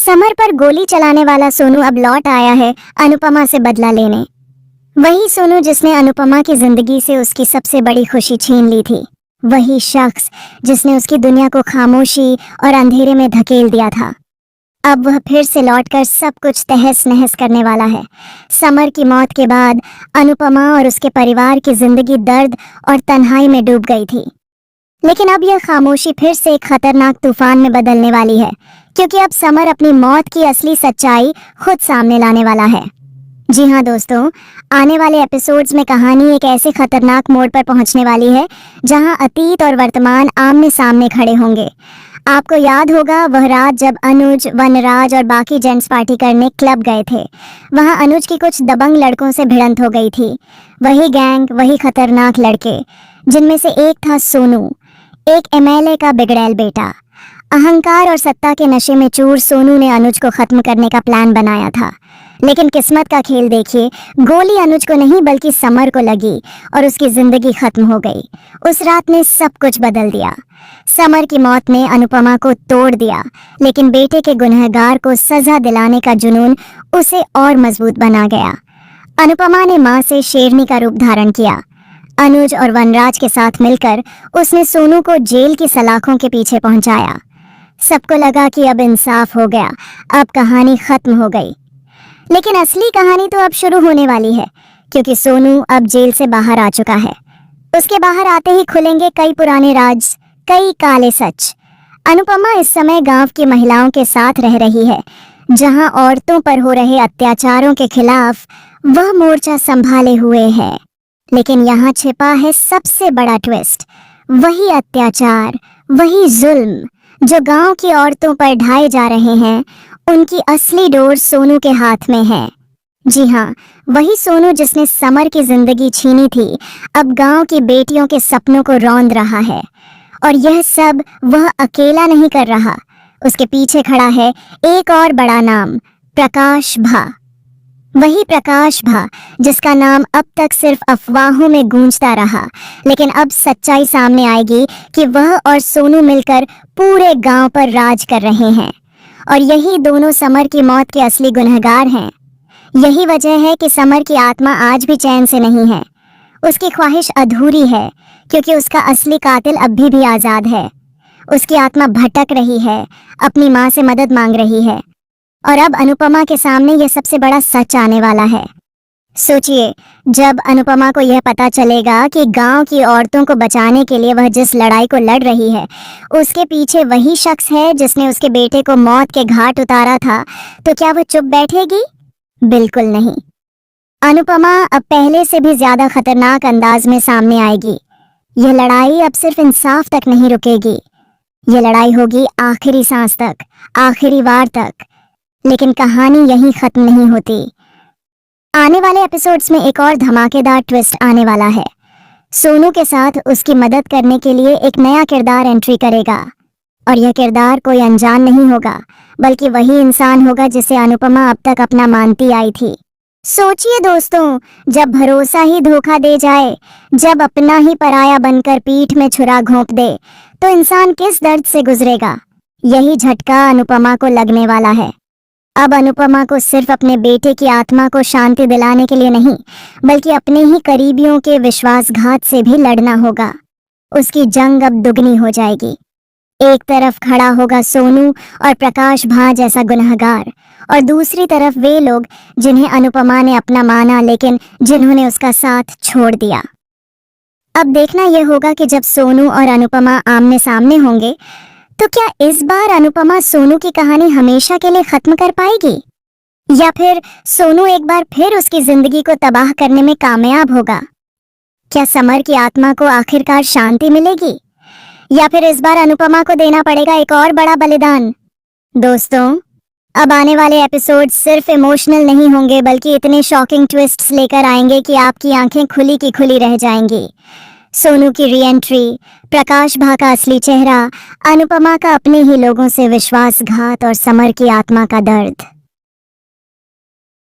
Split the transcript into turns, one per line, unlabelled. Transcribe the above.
Summer पर गोली चलाने वाला सोनू अब लौट आया है अनुपमा से बदला लेने। वही सोनू जिसने अनुपमा की जिंदगी से उसकी सबसे बड़ी खुशी छीन ली थी, वही शख्स जिसने उसकी दुनिया को खामोशी और अंधेरे में धकेल दिया था, अब वह फिर से लौटकर सब कुछ तहस नहस करने वाला है। समर की मौत के बाद अनुपमा और उसके परिवार की जिंदगी दर्द और तन्हाई में डूब गई थी, लेकिन अब यह खामोशी फिर से एक खतरनाक तूफान में बदलने वाली है, क्योंकि अब समर अपनी मौत की असली सच्चाई खुद सामने लाने वाला है। जी हाँ दोस्तों, आने वाले एपिसोड्स में कहानी एक ऐसे खतरनाक मोड़ पर पहुंचने वाली है जहां अतीत और वर्तमान आमने सामने खड़े होंगे। आपको याद होगा वह रात जब अनुज, वनराज और बाकी जेंट्स पार्टी करने क्लब गए थे। वहां अनुज की कुछ दबंग लड़कों से भिड़ंत हो गई थी। वही गैंग, वही खतरनाक लड़के, जिनमें से एक था सोनू, एक एमएलए का बिगड़ैल बेटा। अहंकार और सत्ता के नशे में चूर सोनू ने अनुज को खत्म करने का प्लान बनाया था, लेकिन किस्मत का खेल देखिए, गोली अनुज को नहीं बल्कि समर को लगी और उसकी जिंदगी खत्म हो गई। उस रात ने सब कुछ बदल दिया। समर की मौत ने अनुपमा को तोड़ दिया, लेकिन बेटे के गुनहगार को सजा दिलाने का जुनून उसे और मजबूत बना गया। अनुपमा ने मां से शेरनी का रूप धारण किया। अनुज और वनराज के साथ मिलकर उसने सोनू को जेल की सलाखों के पीछे पहुंचाया। सबको लगा कि अब इंसाफ हो गया, अब कहानी खत्म हो गई। लेकिन असली कहानी तो अब शुरू होने वाली है, क्योंकि सोनू अब जेल से बाहर आ चुका है। उसके बाहर आते ही खुलेंगे कई पुराने राज, कई काले सच। अनुपमा इस समय गांव की महिलाओं के साथ रह रही है, जहां औरतों पर हो रहे अत्याचारों के खिलाफ वह मोर्चा संभाले हुए है। लेकिन यहाँ छिपा है सबसे बड़ा ट्विस्ट, वही अत्याचार, वही जुल्म जो गांव की औरतों पर ढाए जा रहे हैं, उनकी असली डोर सोनू के हाथ में है। जी हाँ, वही सोनू जिसने समर की जिंदगी छीनी थी, अब गांव की बेटियों के सपनों को रौंद रहा है। और यह सब वह अकेला नहीं कर रहा, उसके पीछे खड़ा है एक और बड़ा नाम, प्रकाश भा। वही प्रकाश भा जिसका नाम अब तक सिर्फ अफवाहों में गूंजता रहा, लेकिन अब सच्चाई सामने आएगी कि वह और सोनू मिलकर पूरे गांव पर राज कर रहे हैं। और यही दोनों समर की मौत के असली गुनहगार हैं। यही वजह है कि समर की आत्मा आज भी चैन से नहीं है। उसकी ख्वाहिश अधूरी है, क्योंकि उसका असली कातिल अभी भी आजाद है। उसकी आत्मा भटक रही है, अपनी माँ से मदद मांग रही है। और अब अनुपमा के सामने यह सबसे बड़ा सच आने वाला है। सोचिए, जब अनुपमा को यह पता चलेगा कि गांव की औरतों को बचाने के लिए वह जिस लड़ाई को लड़ रही है, उसके पीछे वही शख्स है जिसने उसके बेटे को मौत के घाट उतारा था, तो क्या वह चुप बैठेगी? बिल्कुल नहीं। अनुपमा अब पहले से भी ज्यादा खतरनाक अंदाज में सामने आएगी। यह लड़ाई अब सिर्फ इंसाफ तक नहीं रुकेगी, यह लड़ाई होगी आखिरी सांस तक, आखिरी वार तक। लेकिन कहानी यहीं खत्म नहीं होती। आने वाले एपिसोड्स में एक और धमाकेदार ट्विस्ट आने वाला है। सोनू के साथ उसकी मदद करने के लिए एक नया किरदार एंट्री करेगा, और यह किरदार कोई अनजान नहीं होगा, बल्कि वही इंसान होगा जिसे अनुपमा अब तक अपना मानती आई थी। सोचिए दोस्तों, जब भरोसा ही धोखा दे जाए, जब अपना ही पराया बनकर पीठ में छुरा घोंप दे, तो इंसान किस दर्द से गुजरेगा। यही झटका अनुपमा को लगने वाला है। अब अनुपमा को सिर्फ अपने बेटे की आत्मा को शांति दिलाने के लिए नहीं, बल्कि अपने ही करीबियों के विश्वासघात से भी लड़ना होगा। उसकी जंग अब दुगनी हो जाएगी। एक तरफ खड़ा होगा सोनू और प्रकाश भा जैसा गुनहगार, और दूसरी तरफ वे लोग जिन्हें अनुपमा ने अपना माना, लेकिन जिन्होंने उसका साथ छोड़ दिया। अब देखना यह होगा कि जब सोनू और अनुपमा आमने सामने होंगे, तो क्या इस बार अनुपमा सोनू की कहानी हमेशा के लिए खत्म कर पाएगी, या फिर सोनू एक बार फिर उसकी जिंदगी को तबाह करने में कामयाब होगा? क्या समर की आत्मा को आखिरकार शांति मिलेगी, या फिर इस बार अनुपमा को देना पड़ेगा एक और बड़ा बलिदान? दोस्तों, अब आने वाले एपिसोड सिर्फ इमोशनल नहीं होंगे, बल्कि इतने शॉकिंग ट्विस्ट्स लेकर आएंगे कि आपकी आंखें खुली की खुली रह जाएंगी। सोनू की री एंट्री, प्रकाश भा का असली चेहरा, अनुपमा का अपने ही लोगों से विश्वासघात और समर की आत्मा का दर्द।